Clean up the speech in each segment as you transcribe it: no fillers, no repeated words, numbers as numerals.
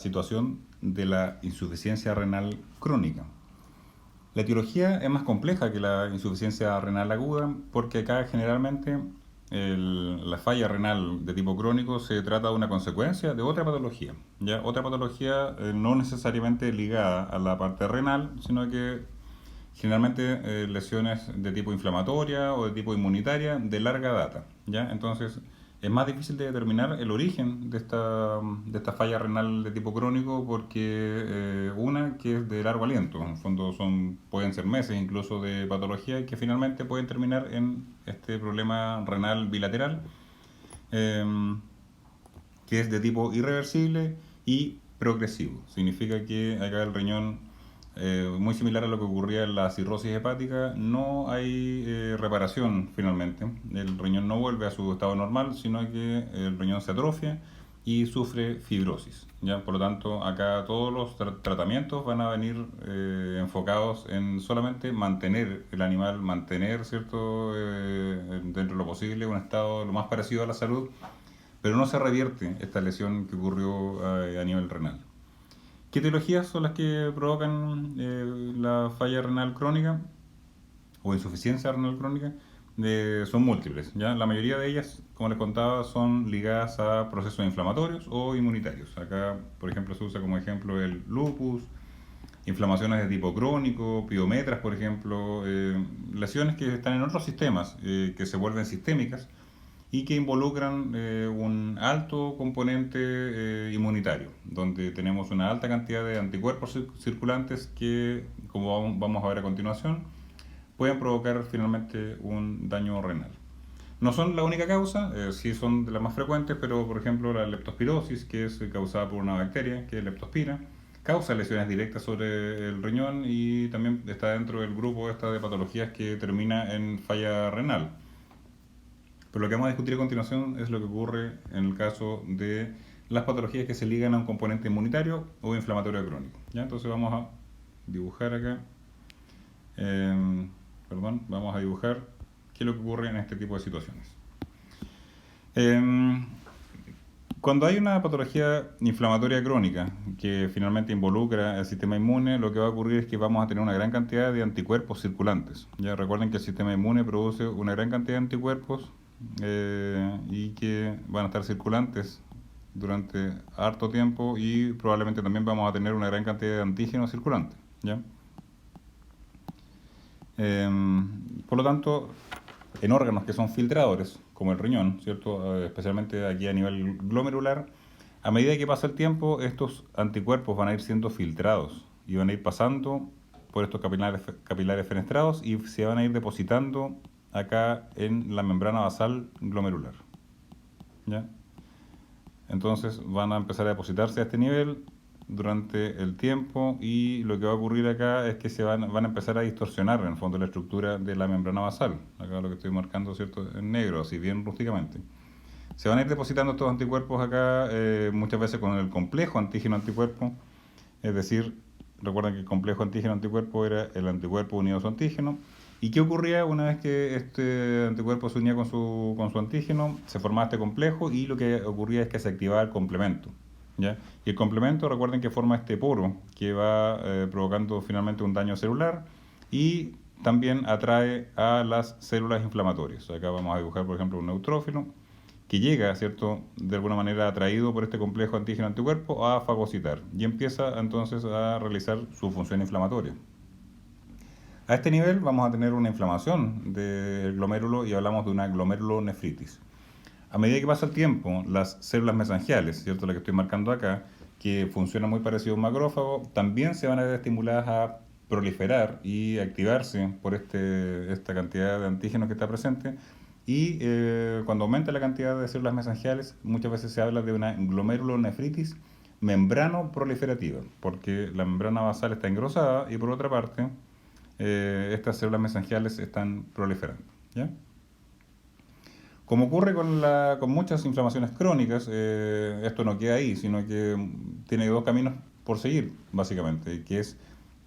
situación de la insuficiencia renal crónica. La etiología es más compleja que la insuficiencia renal aguda porque acá generalmente la falla renal de tipo crónico se trata de una consecuencia de otra patología. ¿Ya? Otra patología no necesariamente ligada a la parte renal, sino que generalmente lesiones de tipo inflamatoria o de tipo inmunitaria de larga data. ¿Ya? Entonces es más difícil de determinar el origen de esta falla renal de tipo crónico porque una que es de largo aliento, en el fondo pueden ser meses incluso de patología y que finalmente pueden terminar en este problema renal bilateral eh, que es de tipo irreversible y progresivo. Significa que acá el riñón, muy similar a lo que ocurría en la cirrosis hepática, no hay reparación finalmente. El riñón no vuelve a su estado normal, sino que el riñón se atrofia y sufre fibrosis. ¿Ya? Por lo tanto, acá todos los tratamientos van a venir enfocados en solamente mantener el animal, mantener, ¿cierto? Dentro de lo posible, un estado lo más parecido a la salud, pero no se revierte esta lesión que ocurrió a nivel renal. ¿Qué etiologías son las que provocan la falla renal crónica o insuficiencia renal crónica? Son múltiples. ¿Ya? La mayoría de ellas, como les contaba, son ligadas a procesos inflamatorios o inmunitarios. Acá, por ejemplo, se usa como ejemplo el lupus, inflamaciones de tipo crónico, piometras, por ejemplo, lesiones que están en otros sistemas, que se vuelven sistémicas y que involucran un alto componente inmunitario, donde tenemos una alta cantidad de anticuerpos circulantes que, como vamos a ver a continuación, pueden provocar finalmente un daño renal. No son la única causa, sí son de las más frecuentes, pero por ejemplo la leptospirosis, que es causada por una bacteria, que es leptospira, causa lesiones directas sobre el riñón y también está dentro del grupo de patologías que termina en falla renal. Pero lo que vamos a discutir a continuación es lo que ocurre en el caso de las patologías que se ligan a un componente inmunitario o inflamatorio crónico. ¿Ya? Entonces vamos a dibujar acá, vamos a dibujar qué es lo que ocurre en este tipo de situaciones. Cuando hay una patología inflamatoria crónica que finalmente involucra el sistema inmune, lo que va a ocurrir es que vamos a tener una gran cantidad de anticuerpos circulantes. Ya recuerden que el sistema inmune produce una gran cantidad de anticuerpos y que van a estar circulantes durante harto tiempo y probablemente también vamos a tener una gran cantidad de antígenos circulantes. ¿Ya? Por lo tanto, en órganos que son filtradores, como el riñón, ¿cierto? Especialmente aquí a nivel glomerular, a medida que pasa el tiempo, estos anticuerpos van a ir siendo filtrados y van a ir pasando por estos capilares fenestrados y se van a ir depositando acá en la membrana basal glomerular. ¿Ya? Entonces van a empezar a depositarse a este nivel durante el tiempo y lo que va a ocurrir acá es que se van a empezar a distorsionar en el fondo la estructura de la membrana basal. Acá lo que estoy marcando, ¿cierto?, en negro, así bien rústicamente. Se van a ir depositando estos anticuerpos acá muchas veces con el complejo antígeno-anticuerpo, es decir, recuerden que el complejo antígeno-anticuerpo era el anticuerpo unido a su antígeno. ¿Y qué ocurría una vez que este anticuerpo se unía con su antígeno? Se formaba este complejo y lo que ocurría es que se activaba el complemento. ¿Ya? Y el complemento, recuerden que forma este poro que va provocando finalmente un daño celular y también atrae a las células inflamatorias. Acá vamos a dibujar, por ejemplo, un neutrófilo que llega, ¿cierto?, de alguna manera atraído por este complejo antígeno-anticuerpo a fagocitar y empieza entonces a realizar su función inflamatoria. A este nivel vamos a tener una inflamación del glomérulo y hablamos de una glomerulonefritis. A medida que pasa el tiempo, las células mesangiales, ¿cierto?, las que estoy marcando acá, que funcionan muy parecido a un macrófago, también se van a ver estimuladas a proliferar y activarse por esta cantidad de antígenos que está presente. Y cuando aumenta la cantidad de células mesangiales, muchas veces se habla de una glomerulonefritis membrano proliferativa, porque la membrana basal está engrosada y por otra parte, estas células mesangiales están proliferando. ¿Ya? Como ocurre con muchas inflamaciones crónicas, esto no queda ahí, sino que tiene dos caminos por seguir, básicamente, que es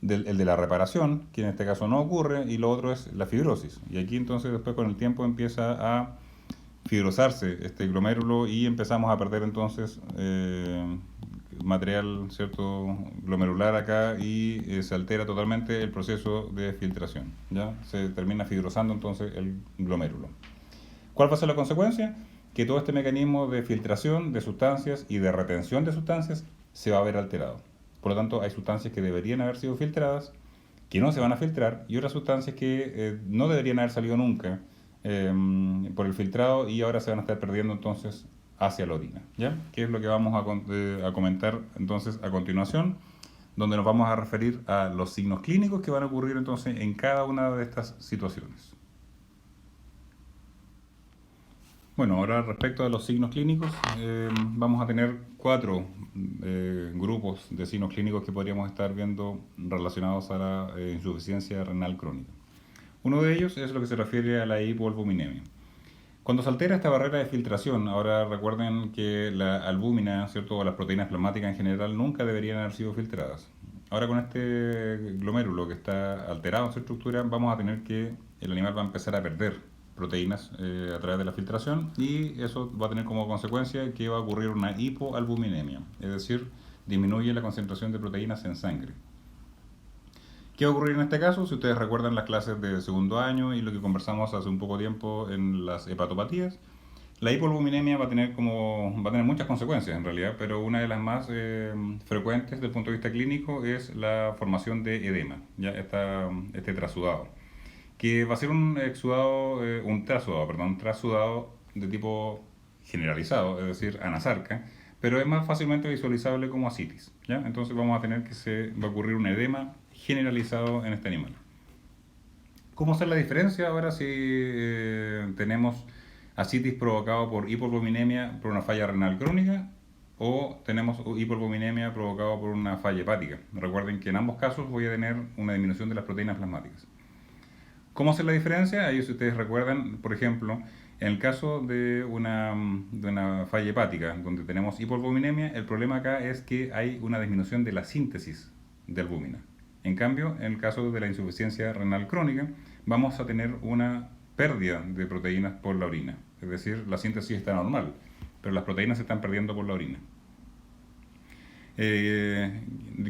el de la reparación, que en este caso no ocurre, y lo otro es la fibrosis. Y aquí entonces después con el tiempo empieza a fibrosarse este glomérulo y empezamos a perder entonces material, ¿cierto?, glomerular acá y se altera totalmente el proceso de filtración, ¿ya? Se termina fibrosando entonces el glomérulo. ¿Cuál va a ser la consecuencia? Que todo este mecanismo de filtración de sustancias y de retención de sustancias se va a ver alterado. Por lo tanto, hay sustancias que deberían haber sido filtradas, que no se van a filtrar, y otras sustancias que no deberían haber salido nunca por el filtrado y ahora se van a estar perdiendo entonces hacia la orina, ¿ya? Que es lo que vamos a comentar entonces a continuación, donde nos vamos a referir a los signos clínicos que van a ocurrir entonces en cada una de estas situaciones. Bueno, ahora respecto a los signos clínicos, vamos a tener 4 grupos de signos clínicos que podríamos estar viendo relacionados a la insuficiencia renal crónica. Uno de ellos es lo que se refiere a la hipoalbuminemia. Cuando se altera esta barrera de filtración, ahora recuerden que la albúmina, ¿cierto?, o las proteínas plasmáticas en general nunca deberían haber sido filtradas. Ahora con este glomérulo que está alterado en su estructura, vamos a tener que el animal va a empezar a perder proteínas a través de la filtración y eso va a tener como consecuencia que va a ocurrir una hipoalbuminemia, es decir, disminuye la concentración de proteínas en sangre. ¿Qué va a ocurrir en este caso? Si ustedes recuerdan las clases de segundo año y lo que conversamos hace un poco tiempo en las hepatopatías, la hipoalbuminemia va a tener muchas consecuencias en realidad, pero una de las más frecuentes desde el punto de vista clínico es la formación de edema, ya este trasudado, que va a ser un trasudado de tipo generalizado, es decir, anasarca, pero es más fácilmente visualizable como ascitis, ¿ya? Entonces vamos a tener que va a ocurrir un edema generalizado en este animal. ¿Cómo hacer la diferencia ahora si tenemos ascitis provocado por hipoalbuminemia por una falla renal crónica o tenemos hipoalbuminemia provocado por una falla hepática? Recuerden que en ambos casos voy a tener una disminución de las proteínas plasmáticas. ¿Cómo hacer la diferencia? Ahí si ustedes recuerdan, por ejemplo, en el caso de una falla hepática donde tenemos hipoalbuminemia, el problema acá es que hay una disminución de la síntesis de albúmina. En cambio, en el caso de la insuficiencia renal crónica, vamos a tener una pérdida de proteínas por la orina. Es decir, la síntesis está normal, pero las proteínas se están perdiendo por la orina. ¿De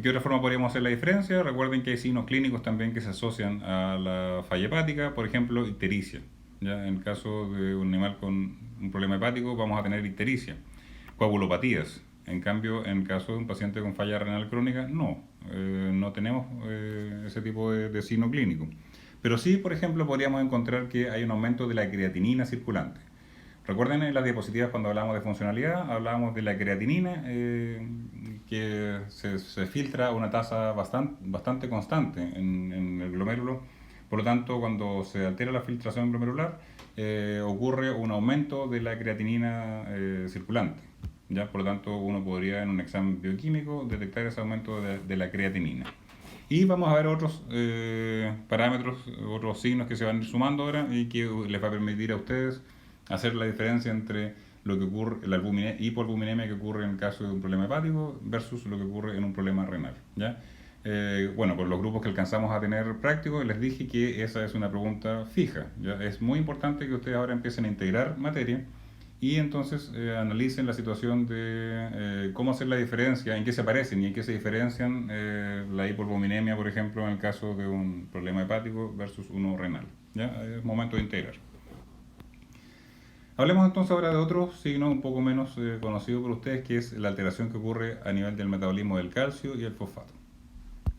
qué otra forma podríamos hacer la diferencia? Recuerden que hay signos clínicos también que se asocian a la falla hepática, por ejemplo, ictericia. ¿Ya? En el caso de un animal con un problema hepático vamos a tener ictericia, coagulopatías. En cambio, en el caso de un paciente con falla renal crónica, no tenemos ese tipo de signo clínico. Pero sí, por ejemplo, podríamos encontrar que hay un aumento de la creatinina circulante. Recuerden en las diapositivas cuando hablábamos de funcionalidad, hablábamos de la creatinina, que se filtra a una tasa bastante constante en el glomérulo. Por lo tanto, cuando se altera la filtración glomerular, ocurre un aumento de la creatinina circulante. ¿Ya? Por lo tanto, uno podría en un examen bioquímico detectar ese aumento de la creatinina. Y vamos a ver otros parámetros, otros signos que se van a ir sumando ahora y que les va a permitir a ustedes hacer la diferencia entre lo que ocurre, la hipoalbuminemia que ocurre en el caso de un problema hepático versus lo que ocurre en un problema renal, ¿ya? Bueno, por los grupos que alcanzamos a tener prácticos, les dije que esa es una pregunta fija, ¿ya? Es muy importante que ustedes ahora empiecen a integrar materia y entonces analicen la situación de cómo hacer la diferencia, en qué se parecen y en qué se diferencian la hipoalbuminemia, por ejemplo, en el caso de un problema hepático versus uno renal, ¿ya? Es momento de integrar. Hablemos entonces ahora de otro signo un poco menos conocido por ustedes, que es la alteración que ocurre a nivel del metabolismo del calcio y el fosfato.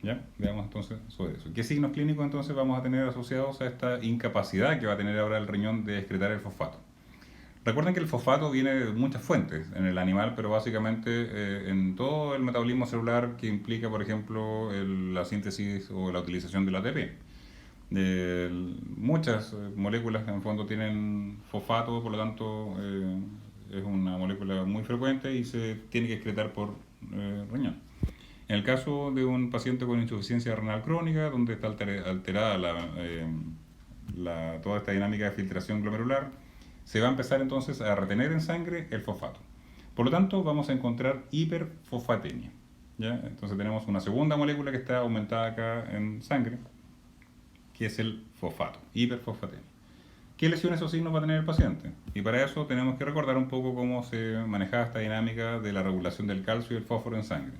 ¿Ya? Veamos entonces sobre eso. ¿Qué signos clínicos entonces vamos a tener asociados a esta incapacidad que va a tener ahora el riñón de excretar el fosfato? Recuerden que el fosfato viene de muchas fuentes en el animal, pero básicamente en todo el metabolismo celular que implica, por ejemplo, la síntesis o la utilización del ATP. Muchas moléculas en el fondo tienen fosfato, por lo tanto es una molécula muy frecuente y se tiene que excretar por riñón. En el caso de un paciente con insuficiencia renal crónica, donde está alterada toda esta dinámica de filtración glomerular, se va a empezar entonces a retener en sangre el fosfato. Por lo tanto, vamos a encontrar hiperfosfatemia, ¿ya? Entonces tenemos una segunda molécula que está aumentada acá en sangre, que es el fosfato, hiperfosfatemia. qué lesiones o signos va a tener el paciente. Y para eso tenemos que recordar un poco cómo se manejaba esta dinámica de la regulación del calcio y el fósforo en sangre.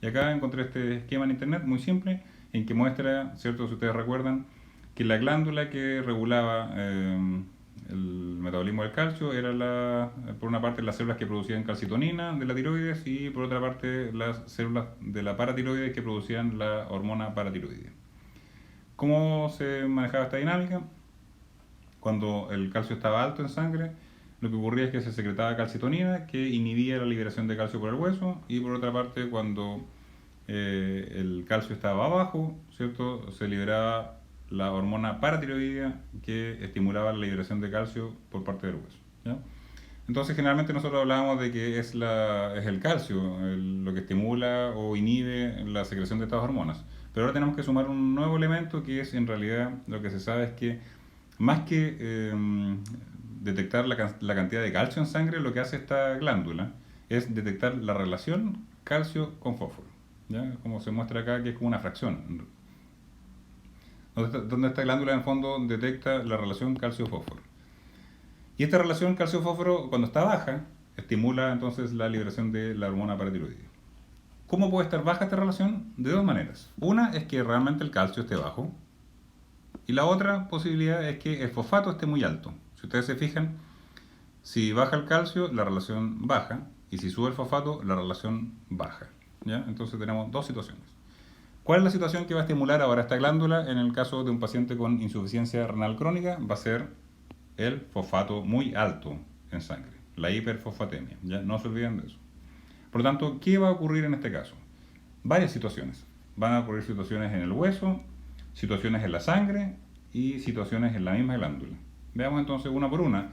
Y acá encontré este esquema en internet muy simple en que muestra, ¿cierto? Si ustedes recuerdan, que la glándula que regulaba el metabolismo del calcio era por una parte las células que producían calcitonina de la tiroides y por otra parte las células de la paratiroides que producían la hormona paratiroidea. ¿Cómo se manejaba esta dinámica? Cuando el calcio estaba alto en sangre, lo que ocurría es que se secretaba calcitonina que inhibía la liberación de calcio por el hueso, y por otra parte cuando el calcio estaba bajo, ¿cierto? Se liberaba la hormona paratiroidea que estimulaba la liberación de calcio por parte del hueso, ¿ya? Entonces generalmente nosotros hablábamos de que es el calcio lo que estimula o inhibe la secreción de estas hormonas. Pero ahora tenemos que sumar un nuevo elemento que es, en realidad, lo que se sabe es que más que detectar la cantidad de calcio en sangre, lo que hace esta glándula es detectar la relación calcio con fósforo, ¿ya? Como se muestra acá, que es como una fracción. Donde esta glándula en el fondo detecta la relación calcio-fósforo. Y esta relación calcio-fósforo, cuando está baja, estimula entonces la liberación de la hormona paratiroidea. ¿Cómo puede estar baja esta relación? De dos maneras. Una es que realmente el calcio esté bajo, y la otra posibilidad es que el fosfato esté muy alto. Si ustedes se fijan, si baja el calcio, la relación baja, y si sube el fosfato, la relación baja, ¿ya? Entonces tenemos dos situaciones. ¿Cuál es la situación que va a estimular ahora esta glándula en el caso de un paciente con insuficiencia renal crónica? Va a ser el fosfato muy alto en sangre, la hiperfosfatemia, ¿ya? No se olviden de eso. Por lo tanto, ¿qué va a ocurrir en este caso? Varias situaciones. Van a ocurrir situaciones en el hueso, situaciones en la sangre y situaciones en la misma glándula. Veamos entonces una por una.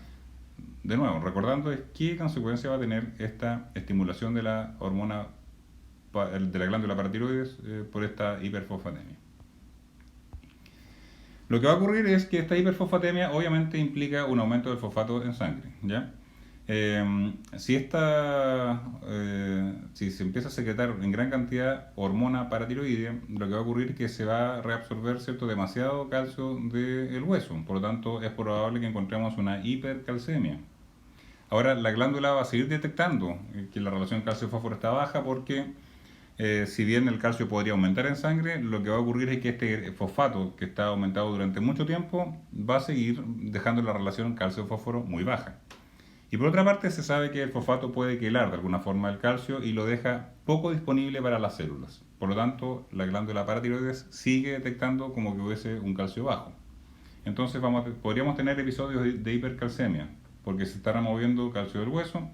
De nuevo, recordando qué consecuencia va a tener esta estimulación de la hormona de la glándula paratiroides por esta hiperfosfatemia. Lo que va a ocurrir es que esta hiperfosfatemia obviamente implica un aumento del fosfato en sangre, ¿ya? Si se empieza a secretar en gran cantidad hormona paratiroidea, lo que va a ocurrir es que se va a reabsorber, ¿cierto?, demasiado calcio del hueso. Por lo tanto, es probable que encontremos una hipercalcemia. Ahora, la glándula va a seguir detectando que la relación calcio-fósforo está baja porque si bien el calcio podría aumentar en sangre, lo que va a ocurrir es que este fosfato, que está aumentado durante mucho tiempo, va a seguir dejando la relación calcio-fósforo muy baja. Y por otra parte, se sabe que el fosfato puede quelar de alguna forma el calcio y lo deja poco disponible para las células. Por lo tanto, la glándula paratiroides sigue detectando como que hubiese un calcio bajo. Entonces podríamos tener episodios de hipercalcemia, porque se está removiendo calcio del hueso,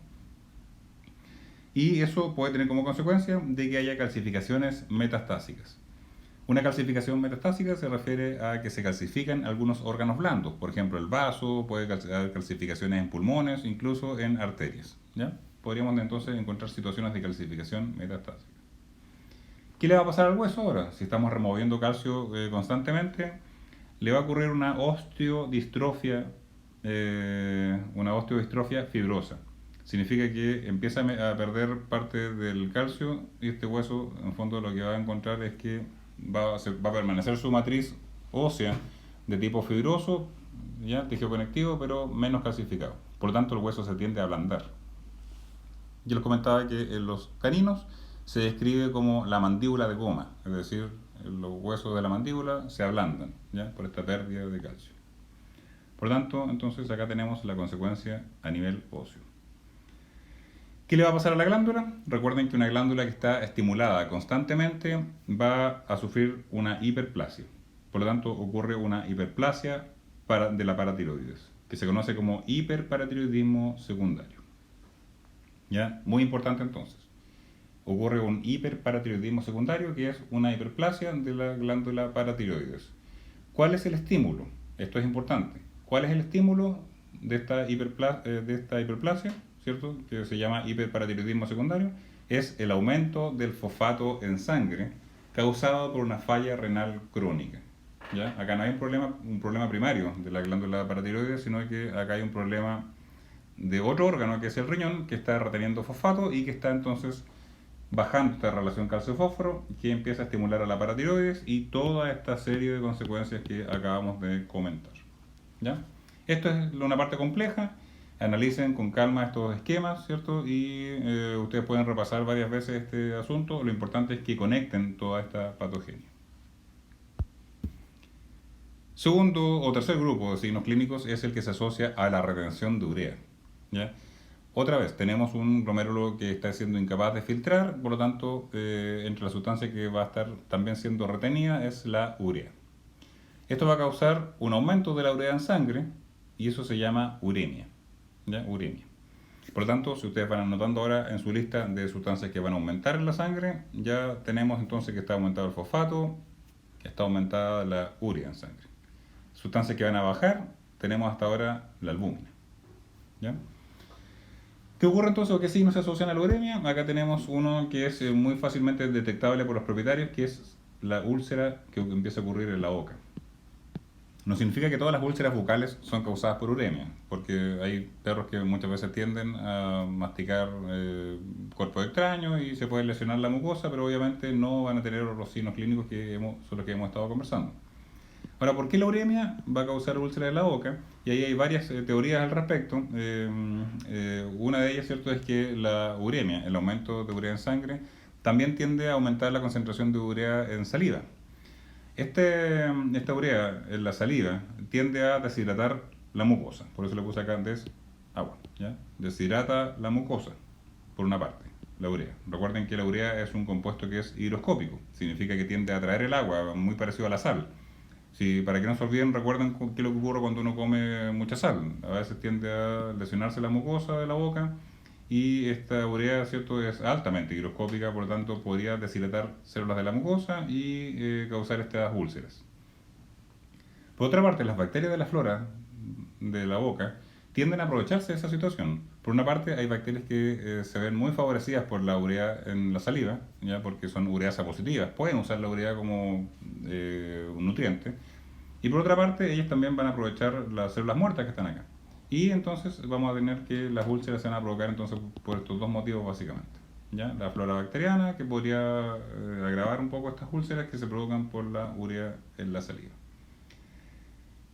y eso puede tener como consecuencia de que haya calcificaciones metastásicas. Una calcificación metastásica se refiere a que se calcifican algunos órganos blandos, por ejemplo el vaso, puede haber calcificaciones en pulmones, incluso en arterias, ¿ya? Podríamos entonces encontrar situaciones de calcificación metastásica. ¿Qué le va a pasar al hueso ahora? Si estamos removiendo calcio constantemente, le va a ocurrir una osteodistrofia fibrosa. Significa que empieza a perder parte del calcio y este hueso, en fondo, lo que va a encontrar es que va a permanecer su matriz ósea de tipo fibroso, ya, tejido conectivo, pero menos calcificado. Por lo tanto, el hueso se tiende a ablandar. Yo les comentaba que en los caninos se describe como la mandíbula de goma, es decir, los huesos de la mandíbula se ablandan, ya, por esta pérdida de calcio. Por lo tanto, entonces acá tenemos la consecuencia a nivel óseo. ¿Qué le va a pasar a la glándula? Recuerden que una glándula que está estimulada constantemente va a sufrir una hiperplasia. Por lo tanto, ocurre una hiperplasia de la paratiroides, que se conoce como hiperparatiroidismo secundario. ¿Ya? Muy importante entonces. Ocurre un hiperparatiroidismo secundario, que es una hiperplasia de la glándula paratiroides. ¿Cuál es el estímulo? Esto es importante. ¿Cuál es el estímulo de esta hiperplasia? ¿Cierto? Que se llama hiperparatiroidismo secundario, es el aumento del fosfato en sangre causado por una falla renal crónica, ¿ya? Acá no hay un problema primario de la glándula paratiroides, sino que acá hay un problema de otro órgano, que es el riñón, que está reteniendo fosfato y que está entonces bajando esta relación calcio-fósforo, que empieza a estimular a la paratiroides y toda esta serie de consecuencias que acabamos de comentar, ¿ya? Esto es una parte compleja, analicen con calma estos esquemas, ¿cierto? Y ustedes pueden repasar varias veces este asunto. Lo importante es que conecten toda esta patogenia. Segundo o tercer grupo de signos clínicos es el que se asocia a la retención de urea, ¿ya? Otra vez, tenemos un glomérulo que está siendo incapaz de filtrar, por lo tanto, entre las sustancias que va a estar también siendo retenida es la urea. Esto va a causar un aumento de la urea en sangre y eso se llama uremia, ¿ya? Uremia. Por lo tanto, si ustedes van anotando ahora en su lista de sustancias que van a aumentar en la sangre, ya tenemos entonces que está aumentado el fosfato, que está aumentada la urea en sangre. Sustancias que van a bajar, tenemos hasta ahora la albúmina, ¿ya? ¿Qué ocurre entonces o qué signos se asocian a la uremia? Acá tenemos uno que es muy fácilmente detectable por los propietarios, que es la úlcera que empieza a ocurrir en la boca. No significa que todas las úlceras bucales son causadas por uremia, porque hay perros que muchas veces tienden a masticar cuerpos extraños y se puede lesionar la mucosa, pero obviamente no van a tener los signos clínicos sobre los que hemos estado conversando. Ahora, ¿por qué la uremia va a causar úlceras en la boca? Y ahí hay varias teorías al respecto. Una de ellas, ¿cierto?, es que la uremia, el aumento de urea en sangre, también tiende a aumentar la concentración de urea en saliva. Esta urea en la saliva tiende a deshidratar la mucosa, por eso le puse acá agua, ¿ya? Deshidrata la mucosa, por una parte, la urea. Recuerden que la urea es un compuesto que es higroscópico, significa que tiende a atraer el agua, muy parecido a la sal. Sí, para que no se olviden, recuerden qué es lo que ocurre cuando uno come mucha sal. A veces tiende a lesionarse la mucosa de la boca y esta urea, ¿cierto?, es altamente higroscópica, por lo tanto podría deshidratar células de la mucosa y causar estas úlceras. Por otra parte, las bacterias de la flora de la boca tienden a aprovecharse de esa situación. Por una parte, hay bacterias que se ven muy favorecidas por la urea en la saliva, ¿ya?, porque son ureasa positivas, pueden usar la urea como un nutriente. Y por otra parte, ellas también van a aprovechar las células muertas que están acá. Y entonces vamos a tener que las úlceras se van a provocar entonces por estos dos motivos básicamente, ¿ya? La flora bacteriana, que podría agravar un poco estas úlceras que se provocan por la urea en la saliva.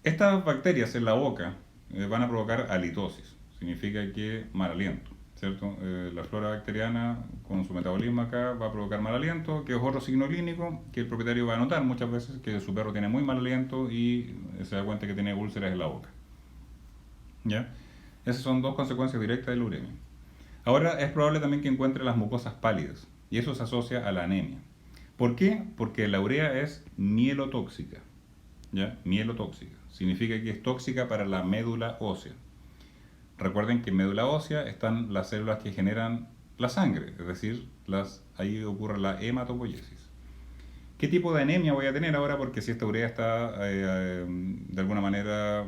Estas bacterias en la boca van a provocar halitosis, significa que mal aliento, ¿cierto? La flora bacteriana con su metabolismo acá va a provocar mal aliento, que es otro signo clínico que el propietario va a notar muchas veces que su perro tiene muy mal aliento y se da cuenta que tiene úlceras en la boca, ¿ya? Esas son dos consecuencias directas de la uremia. Ahora es probable también que encuentre las mucosas pálidas y eso se asocia a la anemia. ¿Por qué? Porque la urea es mielotóxica, ¿ya? Mielotóxica. Significa que es tóxica para la médula ósea. Recuerden que en médula ósea están las células que generan la sangre, es decir, ahí ocurre la hematopoiesis. ¿Qué tipo de anemia voy a tener ahora? Porque si esta urea está de alguna manera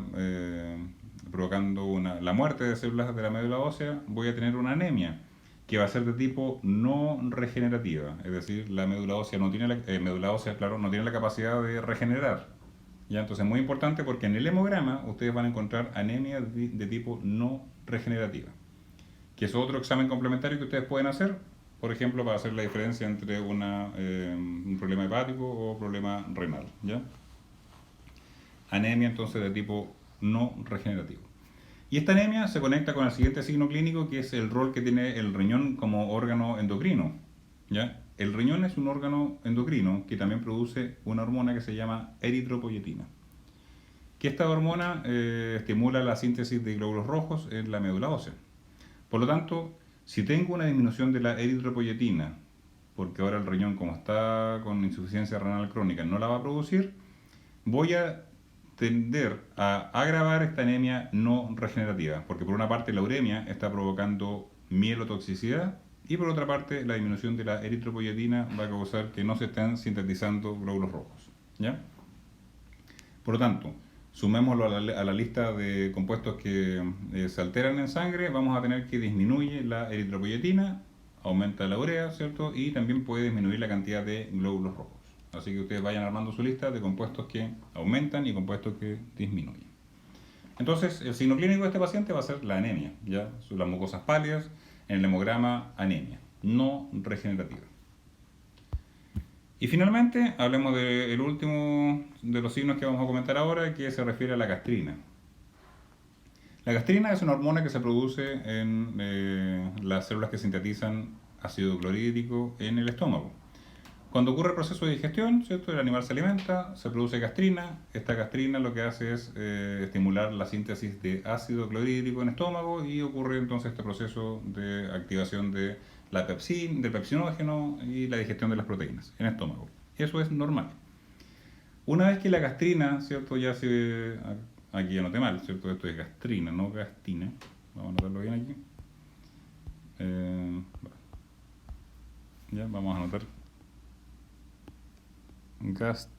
provocando la muerte de células de la médula ósea, voy a tener una anemia que va a ser de tipo no regenerativa, es decir, la médula ósea no tiene no tiene la capacidad de regenerar. ¿Ya? Entonces es muy importante porque en el hemograma ustedes van a encontrar anemia de tipo no regenerativa, que es otro examen complementario que ustedes pueden hacer, por ejemplo, para hacer la diferencia entre un problema hepático o problema renal, ¿ya? Anemia entonces de tipo no regenerativo. Y esta anemia se conecta con el siguiente signo clínico, que es el rol que tiene el riñón como órgano endocrino, ¿ya? El riñón es un órgano endocrino que también produce una hormona que se llama eritropoyetina. Que esta hormona estimula la síntesis de glóbulos rojos en la médula ósea. Por lo tanto, si tengo una disminución de la eritropoyetina, porque ahora el riñón, como está con insuficiencia renal crónica, no la va a producir, voy a tender a agravar esta anemia no regenerativa, porque por una parte la uremia está provocando mielotoxicidad y por otra parte la disminución de la eritropoyetina va a causar que no se estén sintetizando glóbulos rojos, ¿ya? Por lo tanto, sumémoslo a la lista de compuestos que se alteran en sangre, vamos a tener que disminuye la eritropoyetina, aumenta la urea, ¿cierto? Y también puede disminuir la cantidad de glóbulos rojos. Así que ustedes vayan armando su lista de compuestos que aumentan y compuestos que disminuyen. Entonces, el signo clínico de este paciente va a ser la anemia, ¿ya? Las mucosas pálidas, en el hemograma anemia, no regenerativa. Y finalmente, hablemos del último de los signos que vamos a comentar ahora, que se refiere a la gastrina. La gastrina es una hormona que se produce en las células que sintetizan ácido clorhídrico en el estómago. Cuando ocurre el proceso de digestión, ¿cierto? El animal se alimenta, se produce gastrina. Esta gastrina lo que hace es estimular la síntesis de ácido clorhídrico en el estómago y ocurre entonces este proceso de activación de la pepsina, del pepsinógeno y la digestión de las proteínas en el estómago. Eso es normal. Una vez que la gastrina, ¿cierto? Ya se... Aquí anoté mal, ¿cierto? Esto es gastrina, no gastina. Vamos a anotarlo bien aquí. Ya, vamos a anotar gastrina.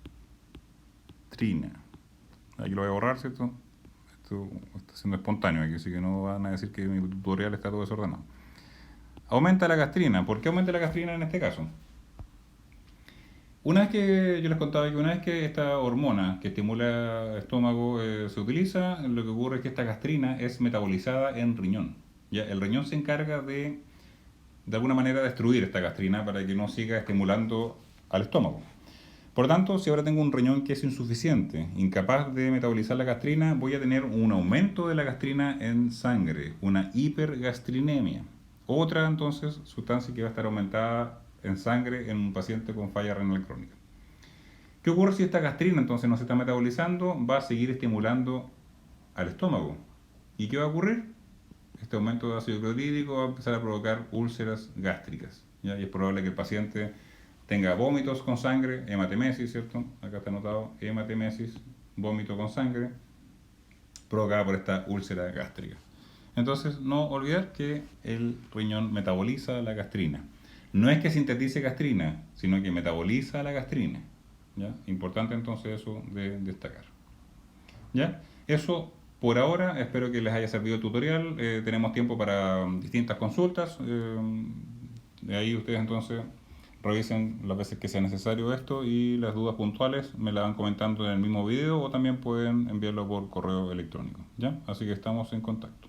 Aquí lo voy a borrar, ¿cierto? Esto está siendo espontáneo aquí, así que no van a decir que mi tutorial está todo desordenado. Aumenta la gastrina. ¿Por qué aumenta la gastrina en este caso? Una vez que yo les contaba que una vez que esta hormona que estimula el estómago se utiliza, lo que ocurre es que esta gastrina es metabolizada en riñón. ¿Ya? El riñón se encarga de alguna manera, destruir esta gastrina para que no siga estimulando al estómago. Por lo tanto, si ahora tengo un riñón que es insuficiente, incapaz de metabolizar la gastrina, voy a tener un aumento de la gastrina en sangre, una hipergastrinemia. Otra, entonces, sustancia que va a estar aumentada en sangre en un paciente con falla renal crónica. ¿Qué ocurre si esta gastrina entonces no se está metabolizando? Va a seguir estimulando al estómago. ¿Y qué va a ocurrir? Este aumento de ácido clorhídrico va a empezar a provocar úlceras gástricas, ¿ya? Y es probable que el paciente tenga vómitos con sangre, hematemesis, ¿cierto? Acá está anotado, hematemesis, vómito con sangre, provocada por esta úlcera gástrica. Entonces, no olvidar que el riñón metaboliza la gastrina. No es que sintetice gastrina, sino que metaboliza la gastrina, ¿ya? Importante entonces eso de destacar. ¿Ya? Eso por ahora, espero que les haya servido el tutorial. Tenemos tiempo para distintas consultas. Ahí ustedes entonces revisen las veces que sea necesario esto y las dudas puntuales me las van comentando en el mismo video o también pueden enviarlo por correo electrónico. ¿Ya? Así que estamos en contacto.